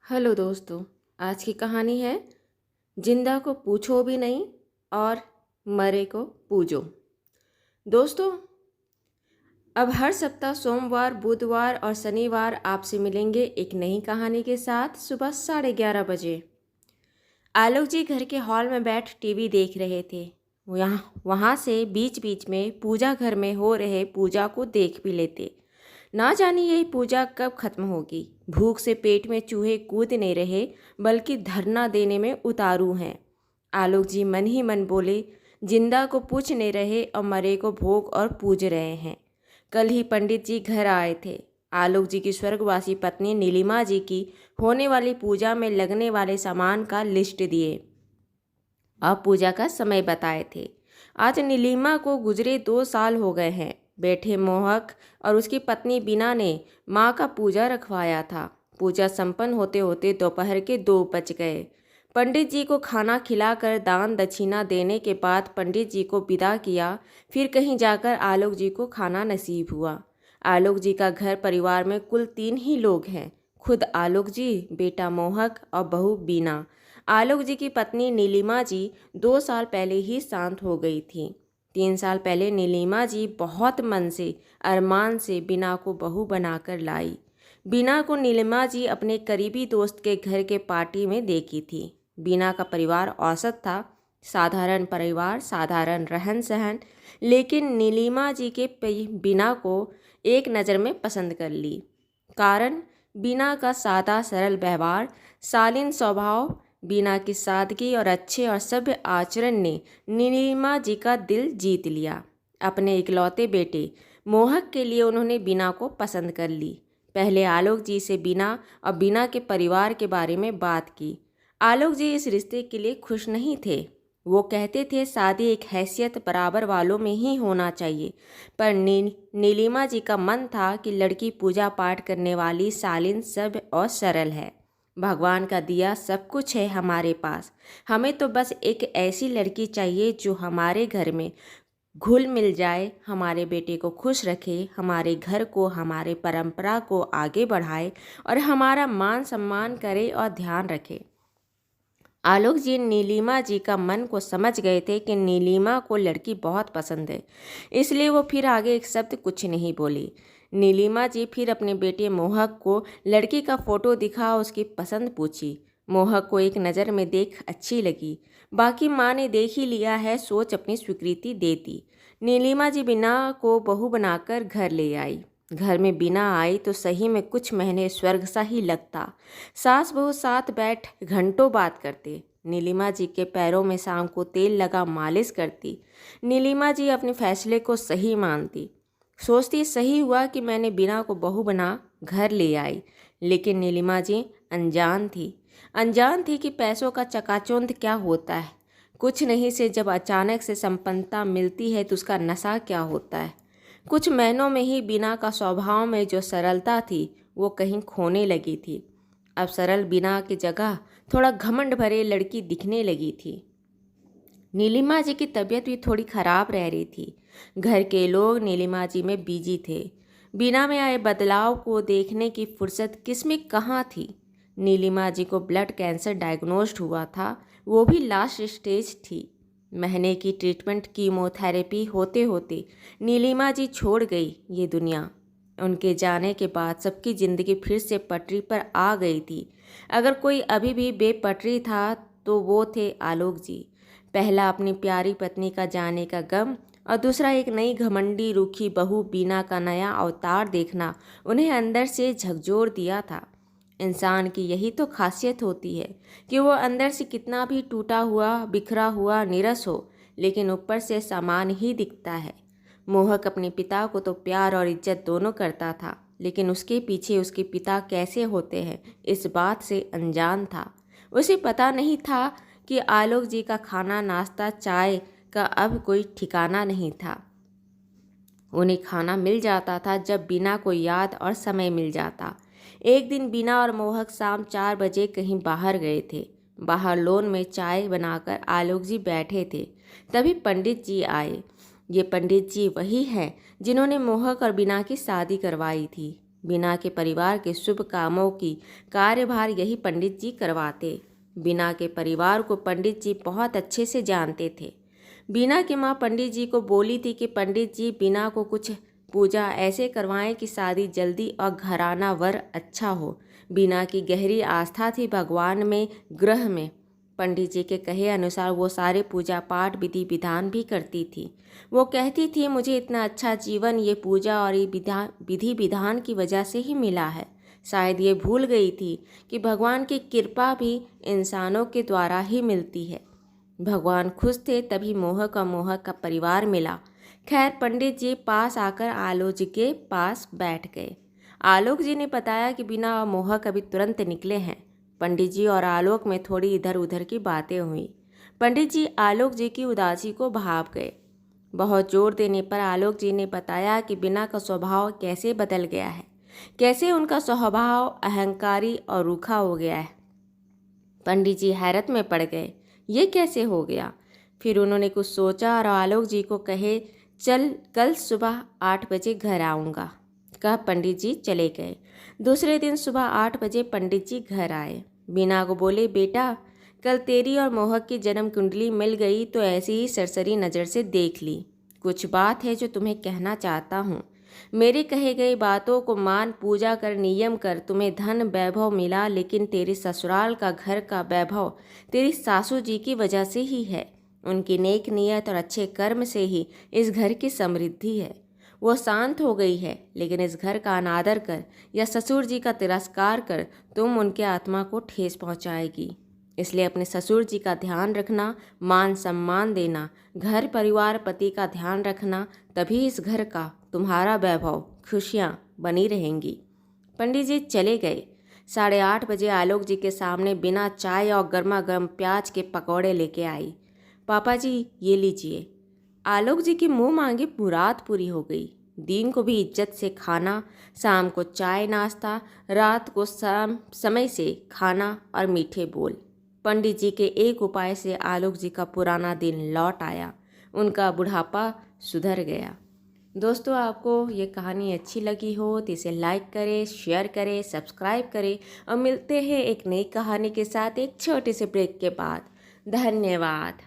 Hello दोस्तों। आज की कहानी है जिंदा को पूछो भी नहीं और मरे को पूजो। दोस्तों, अब हर सप्ताह सोमवार, बुधवार और शनिवार आपसे मिलेंगे एक नई कहानी के साथ सुबह 11:30 बजे। आलोक जी घर के हॉल में बैठ टीवी देख रहे थे। वहाँ से बीच बीच में पूजा घर में हो रहे पूजा को देख भी लेते। ना जाने यही पूजा कब खत्म होगी। भूख से पेट में चूहे कूद नहीं रहे, बल्कि धरना देने में उतारू हैं। आलोक जी मन ही मन बोले, जिंदा को पूछ नहीं रहे और मरे को भोग और पूज रहे हैं। कल ही पंडित जी घर आए थे। आलोक जी की स्वर्गवासी पत्नी नीलिमा जी की होने वाली पूजा में लगने वाले सामान का लिस्ट दिए और पूजा का समय बताए थे। आज नीलिमा को गुजरे 2 साल हो गए हैं। बेटे मोहक और उसकी पत्नी बीना ने माँ का पूजा रखवाया था। पूजा संपन्न होते होते दोपहर के 2 बज गए। पंडित जी को खाना खिलाकर दान दक्षिणा देने के बाद पंडित जी को विदा किया। फिर कहीं जाकर आलोक जी को खाना नसीब हुआ। आलोक जी का घर परिवार में कुल 3 ही लोग हैं। खुद आलोक जी, बेटा मोहक और बहू बीना। आलोक जी की पत्नी नीलिमा जी 2 साल पहले ही शांत हो गई थी। 3 साल पहले नीलिमा जी बहुत मन से, अरमान से बीना को बहू बनाकर लाई। बीना को नीलिमा जी अपने करीबी दोस्त के घर के पार्टी में देखी थी। बीना का परिवार औसत था, साधारण परिवार, साधारण रहन सहन, लेकिन नीलिमा जी के बीना को एक नज़र में पसंद कर ली। कारण बीना का सादा सरल व्यवहार, शालीन स्वभाव, बीना की सादगी और अच्छे और सभ्य आचरण ने नीलिमा जी का दिल जीत लिया। अपने इकलौते बेटे मोहक के लिए उन्होंने बीना को पसंद कर ली। पहले आलोक जी से बीना और बीना के परिवार के बारे में बात की। आलोक जी इस रिश्ते के लिए खुश नहीं थे। वो कहते थे शादी एक हैसियत बराबर वालों में ही होना चाहिए। पर नीलिमा जी का मन था कि लड़की पूजा पाठ करने वाली, शालीन, सभ्य और सरल है। भगवान का दिया सब कुछ है हमारे पास, हमें तो बस एक ऐसी लड़की चाहिए जो हमारे घर में घुल मिल जाए, हमारे बेटे को खुश रखे, हमारे घर को, हमारे परंपरा को आगे बढ़ाए और हमारा मान सम्मान करे और ध्यान रखे। आलोक जी नीलिमा जी का मन को समझ गए थे कि नीलिमा को लड़की बहुत पसंद है, इसलिए वो फिर आगे एक शब्द कुछ नहीं बोली। नीलिमा जी फिर अपने बेटे मोहक को लड़की का फोटो दिखा, उसकी पसंद पूछी। मोहक को एक नज़र में देख अच्छी लगी। बाकी माँ ने देख ही लिया है, सोच अपनी स्वीकृति दे दी। नीलिमा जी बीना को बहू बनाकर घर ले आई। घर में बीना आई तो सही में कुछ महीने स्वर्ग सा ही लगता। सास बहू साथ बैठ घंटों बात करते। नीलिमा जी के पैरों में शाम को तेल लगा मालिश करती। नीलिमा जी अपने फैसले को सही मानती। सोचती सही हुआ कि मैंने बीना को बहू बना घर ले आई। लेकिन नीलिमा जी अनजान थी। अनजान थी कि पैसों का चकाचौंध क्या होता है। कुछ नहीं से जब अचानक से संपन्नता मिलती है तो उसका नशा क्या होता है। कुछ महीनों में ही बीना का स्वभाव में जो सरलता थी वो कहीं खोने लगी थी। अब सरल बीना की जगह थोड़ा घमंड भरे लड़की दिखने लगी थी। नीलिमा जी की तबीयत भी थोड़ी खराब रह रही थी। घर के लोग नीलिमा जी में बिजी थे। बीना में आए बदलाव को देखने की फुर्सत किसमें कहाँ थी। नीलिमा जी को ब्लड कैंसर डायग्नोस्ड हुआ था, वो भी लास्ट स्टेज थी। महीने की ट्रीटमेंट, कीमोथेरेपी होते होते नीलिमा जी छोड़ गई ये दुनिया। उनके जाने के बाद सबकी ज़िंदगी फिर से पटरी पर आ गई थी। अगर कोई अभी भी बेपटरी था तो वो थे आलोक जी। पहला अपनी प्यारी पत्नी का जाने का गम और दूसरा एक नई घमंडी रूखी बहू बीना का नया अवतार देखना उन्हें अंदर से झकझोर दिया था। इंसान की यही तो खासियत होती है कि वो अंदर से कितना भी टूटा हुआ, बिखरा हुआ, नीरस हो, लेकिन ऊपर से समान ही दिखता है। मोहक अपने पिता को तो प्यार और इज्जत दोनों करता था, लेकिन उसके पीछे उसके पिता कैसे होते हैं इस बात से अनजान था। उसे पता नहीं था कि आलोक जी का खाना, नाश्ता, चाय का अब कोई ठिकाना नहीं था। उन्हें खाना मिल जाता था जब बीना को याद और समय मिल जाता। एक दिन बीना और मोहक शाम 4 बजे कहीं बाहर गए थे। बाहर लॉन में चाय बनाकर आलोक जी बैठे थे। तभी पंडित जी आए। ये पंडित जी वही हैं जिन्होंने मोहक और बीना की शादी करवाई थी। बीना के परिवार के शुभ कामों की कार्यभार यही पंडित जी करवाते। बीना के परिवार को पंडित जी बहुत अच्छे से जानते थे। बीना की माँ पंडित जी को बोली थी कि पंडित जी बीना को कुछ पूजा ऐसे करवाएं कि शादी जल्दी और घराना वर अच्छा हो। बीना की गहरी आस्था थी भगवान में, ग्रह में। पंडित जी के कहे अनुसार वो सारे पूजा पाठ विधि विधान भी करती थी। वो कहती थी मुझे इतना अच्छा जीवन ये पूजा और ये विधि विधान की वजह से ही मिला है। शायद ये भूल गई थी कि भगवान की कृपा भी इंसानों के द्वारा ही मिलती है। भगवान खुश थे तभी मोहक का परिवार मिला। खैर पंडित जी पास आकर आलोक जी के पास बैठ गए। आलोक जी ने बताया कि बीना और मोहक अभी तुरंत निकले हैं। पंडित जी और आलोक में थोड़ी इधर उधर की बातें हुई। पंडित जी आलोक जी की उदासी को भाप गए। बहुत जोर देने पर आलोक जी ने बताया कि बीना का स्वभाव कैसे बदल गया है, कैसे उनका स्वभाव अहंकारी और रूखा हो गया है। पंडित जी हैरत में पड़ गए, ये कैसे हो गया। फिर उन्होंने कुछ सोचा और आलोक जी को कहे चल कल सुबह 8 बजे घर आऊँगा। कह पंडित जी चले गए। दूसरे दिन सुबह 8 बजे पंडित जी घर आए। बीना को बोले बेटा कल तेरी और मोहक की जन्म कुंडली मिल गई तो ऐसी ही सरसरी नज़र से देख ली। कुछ बात है जो तुम्हें कहना चाहता हूँ। मेरे कहे गई बातों को मान, पूजा कर, नियम कर। तुम्हें धन वैभव मिला लेकिन तेरे ससुराल का घर का वैभव तेरी सासू जी की वजह से ही है। उनकी नेक नियत और अच्छे कर्म से ही इस घर की समृद्धि है। वो शांत हो गई है लेकिन इस घर का अनादर कर या ससुर जी का तिरस्कार कर तुम उनके आत्मा को ठेस पहुंचाएगी। इसलिए अपने ससुर जी का ध्यान रखना, मान सम्मान देना, घर परिवार पति का ध्यान रखना, तभी इस घर का तुम्हारा वैभव खुशियाँ बनी रहेंगी। पंडित जी चले गए। 8:30 बजे आलोक जी के सामने बिना चाय और गर्मा गर्म प्याज के पकौड़े लेके आई। पापा जी ये लीजिए। आलोक जी की मुँह मांगी मुराद पूरी हो गई। दिन को भी इज्जत से खाना, शाम को चाय नाश्ता, रात को समय से खाना और मीठे बोल। पंडित जी के एक उपाय से आलोक जी का पुराना दिन लौट आया। उनका बुढ़ापा सुधर गया। दोस्तों आपको ये कहानी अच्छी लगी हो तो इसे लाइक करें, शेयर करें, सब्सक्राइब करें और मिलते हैं एक नई कहानी के साथ एक छोटे से ब्रेक के बाद। धन्यवाद।